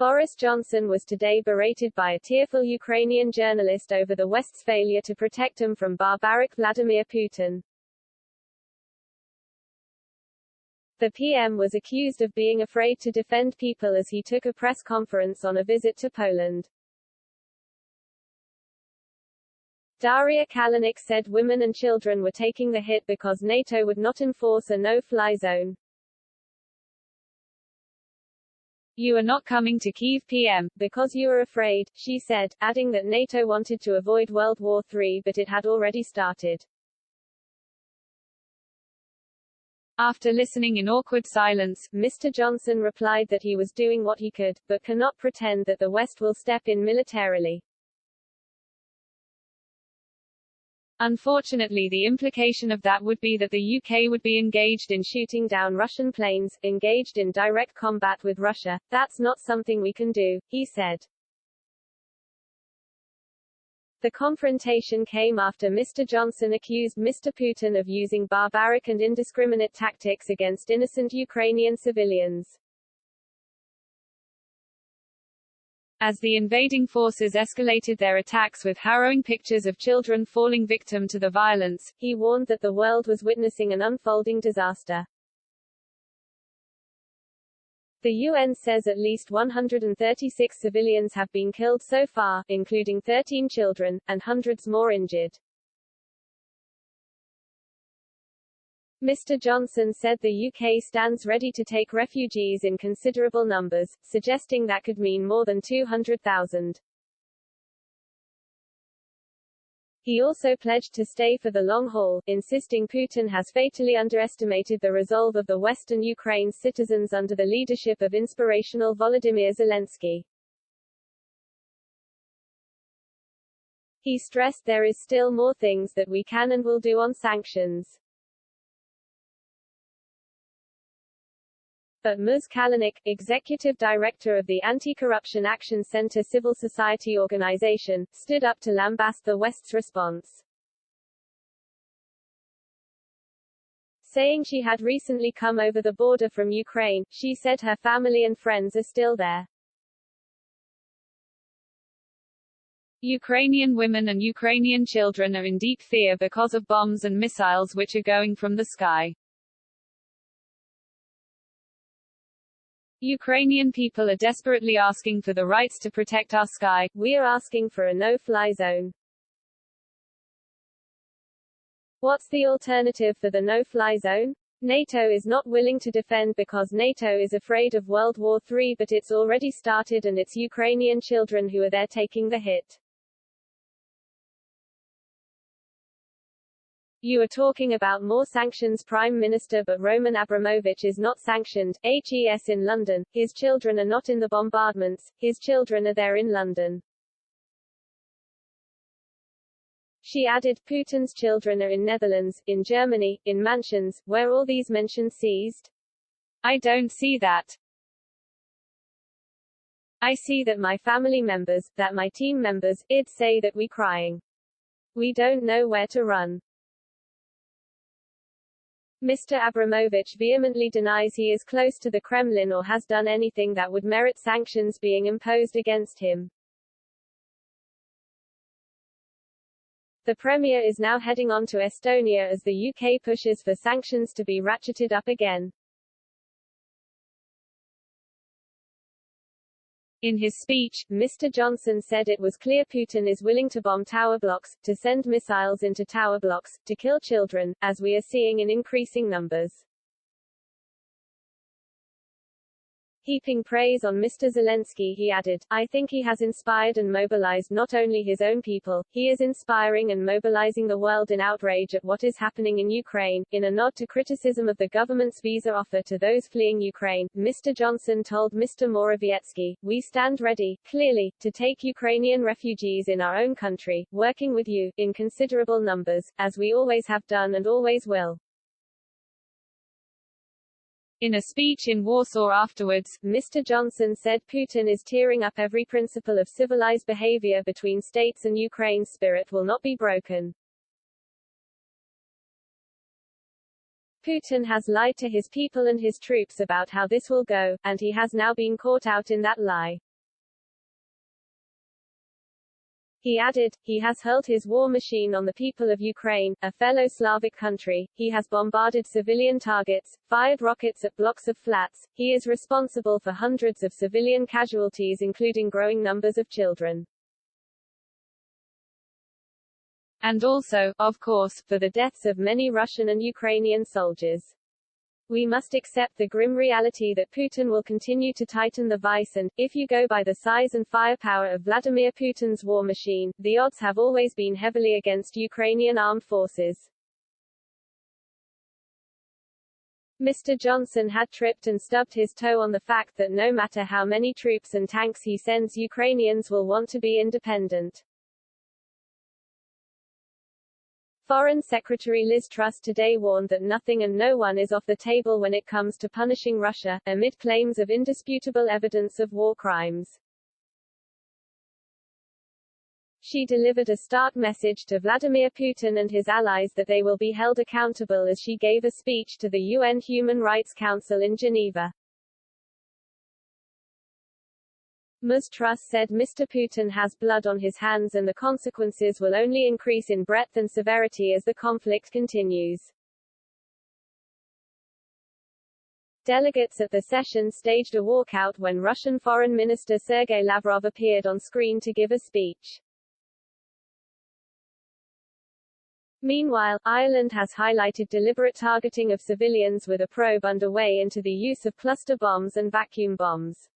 Boris Johnson was today berated by a tearful Ukrainian journalist over the West's failure to protect him from barbaric Vladimir Putin. The PM was accused of being afraid to defend people as he took a press conference on a visit to Poland. Daria Kalanick said women and children were taking the hit because NATO would not enforce a no-fly zone. "You are not coming to Kyiv, PM, because you are afraid," she said, adding that NATO wanted to avoid World War III but it had already started. After listening in awkward silence, Mr. Johnson replied that he was doing what he could, but cannot pretend that the West will step in militarily. Unfortunately, the implication of that would be that the UK would be engaged in shooting down Russian planes, engaged in direct combat with Russia. That's not something we can do, he said. The confrontation came after Mr. Johnson accused Mr. Putin of using barbaric and indiscriminate tactics against innocent Ukrainian civilians. As the invading forces escalated their attacks with harrowing pictures of children falling victim to the violence, he warned that the world was witnessing an unfolding disaster. The UN says at least 136 civilians have been killed so far, including 13 children, and hundreds more injured. Mr. Johnson said the UK stands ready to take refugees in considerable numbers, suggesting that could mean more than 200,000. He also pledged to stay for the long haul, insisting Putin has fatally underestimated the resolve of the Western Ukraine's citizens under the leadership of inspirational Volodymyr Zelensky. He stressed there is still more things that we can and will do on sanctions. But Ms. Kalanick, executive director of the Anti-Corruption Action Center civil society organization, stood up to lambast the West's response. Saying she had recently come over the border from Ukraine, she said her family and friends are still there. Ukrainian women and Ukrainian children are in deep fear because of bombs and missiles which are going from the sky. Ukrainian people are desperately asking for the rights to protect our sky. We are asking for a no-fly zone. What's the alternative for the no-fly zone? NATO is not willing to defend because NATO is afraid of World War III, but it's already started and it's Ukrainian children who are there taking the hit. You are talking about more sanctions, Prime Minister, but Roman Abramovich is not sanctioned. HES in London. His children are not in the bombardments. His children are there in London. She added, Putin's children are in Netherlands, in Germany, in mansions, where all these mentions seized. I don't see that. I see that my family members, that my team members, I'd say that we crying. We don't know where to run. Mr. Abramovich vehemently denies he is close to the Kremlin or has done anything that would merit sanctions being imposed against him. The Premier is now heading on to Estonia as the UK pushes for sanctions to be ratcheted up again. In his speech, Mr. Johnson said it was clear Putin is willing to bomb tower blocks, to send missiles into tower blocks, to kill children, as we are seeing in increasing numbers. Heaping praise on Mr. Zelensky, he added, I think he has inspired and mobilized not only his own people, he is inspiring and mobilizing the world in outrage at what is happening in Ukraine. In a nod to criticism of the government's visa offer to those fleeing Ukraine, Mr. Johnson told Mr. Morawiecki, we stand ready, clearly, to take Ukrainian refugees in our own country, working with you, in considerable numbers, as we always have done and always will. In a speech in Warsaw afterwards, Mr. Johnson said Putin is tearing up every principle of civilized behavior between states and Ukraine's spirit will not be broken. Putin has lied to his people and his troops about how this will go, and he has now been caught out in that lie. He added, he has hurled his war machine on the people of Ukraine, a fellow Slavic country, he has bombarded civilian targets, fired rockets at blocks of flats, he is responsible for hundreds of civilian casualties including growing numbers of children. And also, of course, for the deaths of many Russian and Ukrainian soldiers. We must accept the grim reality that Putin will continue to tighten the vice and, if you go by the size and firepower of Vladimir Putin's war machine, the odds have always been heavily against Ukrainian armed forces. Mr. Johnson had tripped and stubbed his toe on the fact that no matter how many troops and tanks he sends, Ukrainians will want to be independent. Foreign Secretary Liz Truss today warned that nothing and no one is off the table when it comes to punishing Russia, amid claims of indisputable evidence of war crimes. She delivered a stark message to Vladimir Putin and his allies that they will be held accountable as she gave a speech to the UN Human Rights Council in Geneva. Ms. Truss said Mr. Putin has blood on his hands and the consequences will only increase in breadth and severity as the conflict continues. Delegates at the session staged a walkout when Russian Foreign Minister Sergei Lavrov appeared on screen to give a speech. Meanwhile, Ireland has highlighted deliberate targeting of civilians with a probe underway into the use of cluster bombs and vacuum bombs.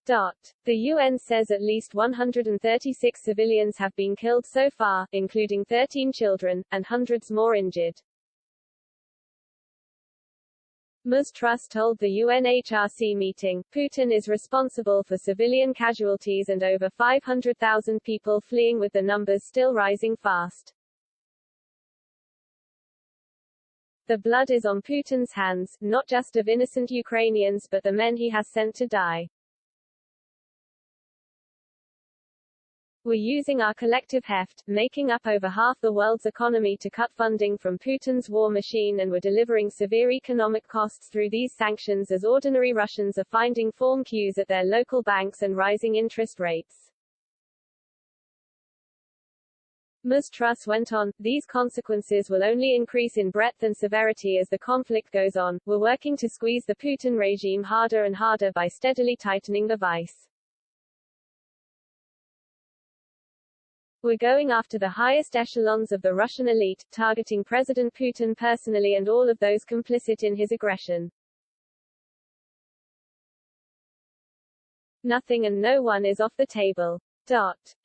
The UN says at least 136 civilians have been killed so far, including 13 children, and hundreds more injured. Ms. Truss told the UNHRC meeting, Putin is responsible for civilian casualties and over 500,000 people fleeing, with the numbers still rising fast. The blood is on Putin's hands, not just of innocent Ukrainians but the men he has sent to die. We're using our collective heft, making up over half the world's economy to cut funding from Putin's war machine, and we're delivering severe economic costs through these sanctions as ordinary Russians are finding form queues at their local banks and rising interest rates. Ms. Truss went on, these consequences will only increase in breadth and severity as the conflict goes on. We're working to squeeze the Putin regime harder and harder by steadily tightening the vice. We're going after the highest echelons of the Russian elite, targeting President Putin personally and all of those complicit in his aggression. Nothing and no one is off the table.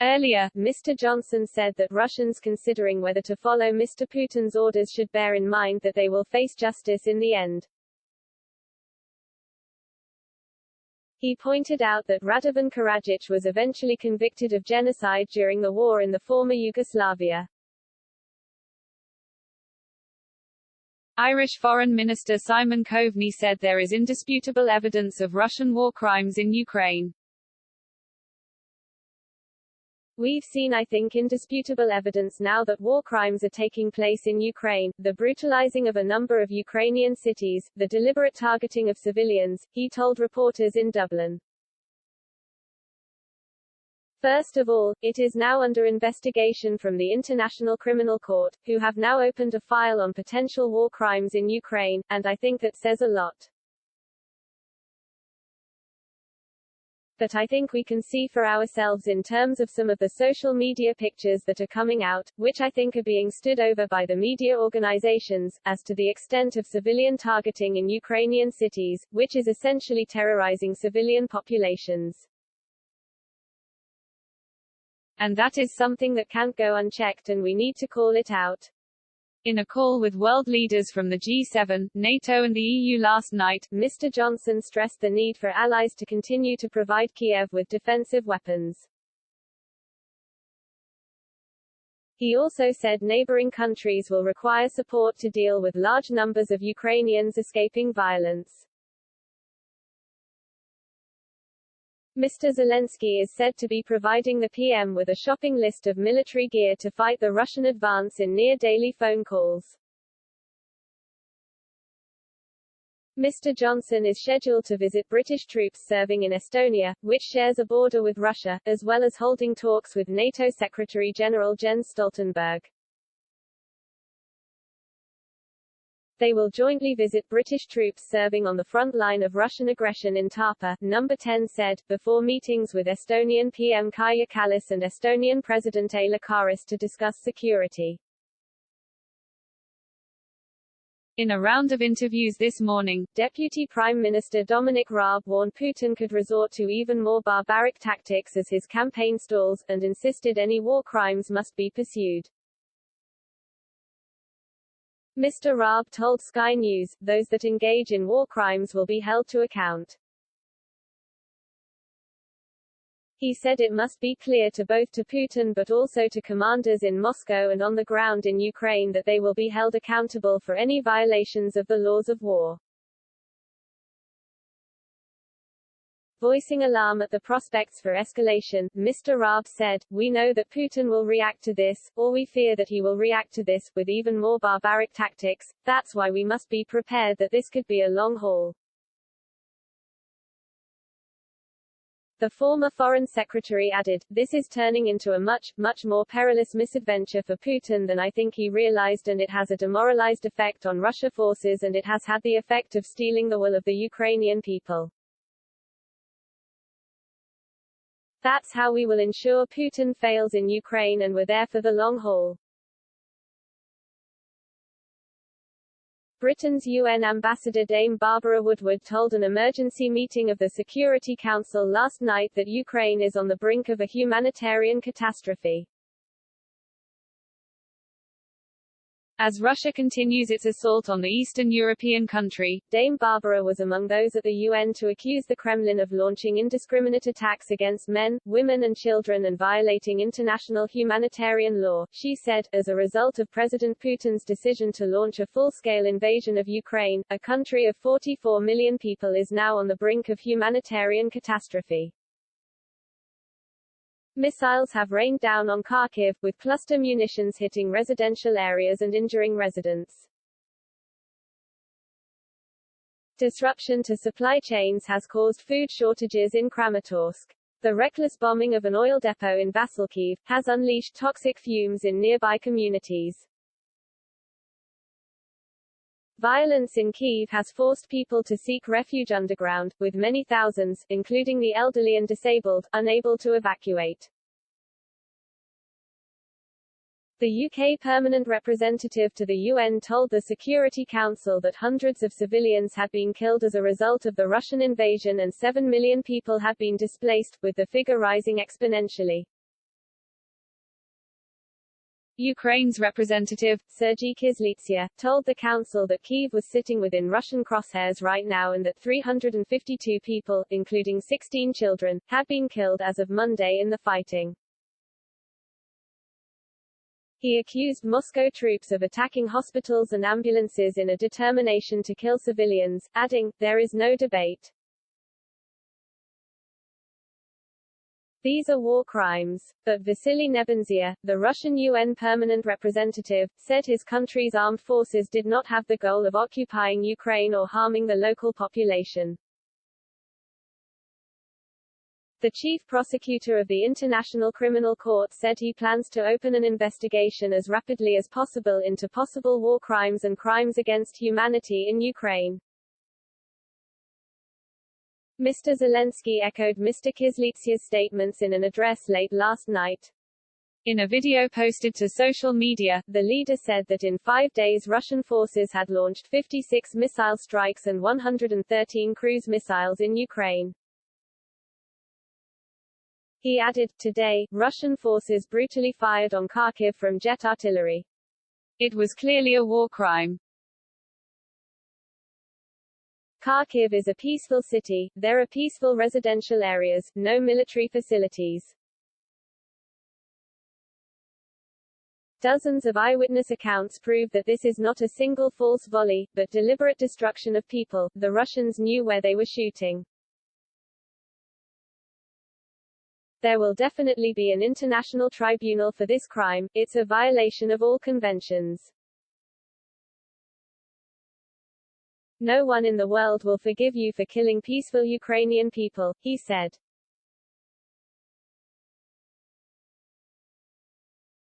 Earlier, Mr. Johnson said that Russians considering whether to follow Mr. Putin's orders should bear in mind that they will face justice in the end. He pointed out that Radovan Karadzic was eventually convicted of genocide during the war in the former Yugoslavia. Irish Foreign Minister Simon Coveney said there is indisputable evidence of Russian war crimes in Ukraine. We've seen, I think, indisputable evidence now that war crimes are taking place in Ukraine, the brutalizing of a number of Ukrainian cities, the deliberate targeting of civilians, he told reporters in Dublin. First of all, it is now under investigation from the International Criminal Court, who have now opened a file on potential war crimes in Ukraine, and I think that says a lot. But I think we can see for ourselves in terms of some of the social media pictures that are coming out, which I think are being stood over by the media organizations, as to the extent of civilian targeting in Ukrainian cities, which is essentially terrorizing civilian populations. And that is something that can't go unchecked, and we need to call it out. In a call with world leaders from the G7, NATO and the EU last night, Mr. Johnson stressed the need for allies to continue to provide Kiev with defensive weapons. He also said neighboring countries will require support to deal with large numbers of Ukrainians escaping violence. Mr. Zelensky is said to be providing the PM with a shopping list of military gear to fight the Russian advance in near-daily phone calls. Mr. Johnson is scheduled to visit British troops serving in Estonia, which shares a border with Russia, as well as holding talks with NATO Secretary-General Jens Stoltenberg. They will jointly visit British troops serving on the front line of Russian aggression in Tarpa, No. 10 said, before meetings with Estonian PM Kaja Kallas and Estonian President Alar Karis to discuss security. In a round of interviews this morning, Deputy Prime Minister Dominic Raab warned Putin could resort to even more barbaric tactics as his campaign stalls, and insisted any war crimes must be pursued. Mr. Raab told Sky News, those that engage in war crimes will be held to account. He said it must be clear to both to Putin but also to commanders in Moscow and on the ground in Ukraine that they will be held accountable for any violations of the laws of war. Voicing alarm at the prospects for escalation, Mr. Raab said, "We know that Putin will react to this, or we fear that he will react to this, with even more barbaric tactics. That's why we must be prepared that this could be a long haul." The former Foreign Secretary added, "This is turning into a much more perilous misadventure for Putin than I think he realized, and it has a demoralized effect on Russia forces and it has had the effect of stealing the will of the Ukrainian people. That's how we will ensure Putin fails in Ukraine, and we're there for the long haul." Britain's UN ambassador Dame Barbara Woodward told an emergency meeting of the Security Council last night that Ukraine is on the brink of a humanitarian catastrophe. As Russia continues its assault on the Eastern European country, Dame Barbara was among those at the UN to accuse the Kremlin of launching indiscriminate attacks against men, women and children and violating international humanitarian law. She said, as a result of President Putin's decision to launch a full-scale invasion of Ukraine, a country of 44 million people is now on the brink of humanitarian catastrophe. Missiles have rained down on Kharkiv, with cluster munitions hitting residential areas and injuring residents. Disruption to supply chains has caused food shortages in Kramatorsk. The reckless bombing of an oil depot in Vasilkiv has unleashed toxic fumes in nearby communities. Violence in Kyiv has forced people to seek refuge underground, with many thousands, including the elderly and disabled, unable to evacuate. The UK permanent representative to the UN told the Security Council that hundreds of civilians had been killed as a result of the Russian invasion and 7 million people had been displaced, with the figure rising exponentially. Ukraine's representative, Sergei Kyslytsya, told the council that Kyiv was sitting within Russian crosshairs right now and that 352 people, including 16 children, had been killed as of Monday in the fighting. He accused Moscow troops of attacking hospitals and ambulances in a determination to kill civilians, adding, "There is no debate. These are war crimes." But Vasily Nebenzia, the Russian UN permanent representative, said his country's armed forces did not have the goal of occupying Ukraine or harming the local population. The chief prosecutor of the International Criminal Court said he plans to open an investigation as rapidly as possible into possible war crimes and crimes against humanity in Ukraine. Mr. Zelensky echoed Mr. Kyslytsya's statements in an address late last night. in a video posted to social media, the leader said that in 5 days Russian forces had launched 56 missile strikes and 113 cruise missiles in Ukraine. He added, "Today, Russian forces brutally fired on Kharkiv from jet artillery. It was clearly a war crime. Kharkiv is a peaceful city, there are peaceful residential areas, no military facilities." Dozens of eyewitness accounts prove that this is not a single false volley, but deliberate destruction of people. The Russians knew where they were shooting. There will definitely be an international tribunal for this crime, it's a violation of all conventions. No one in the world will forgive you for killing peaceful Ukrainian people, he said.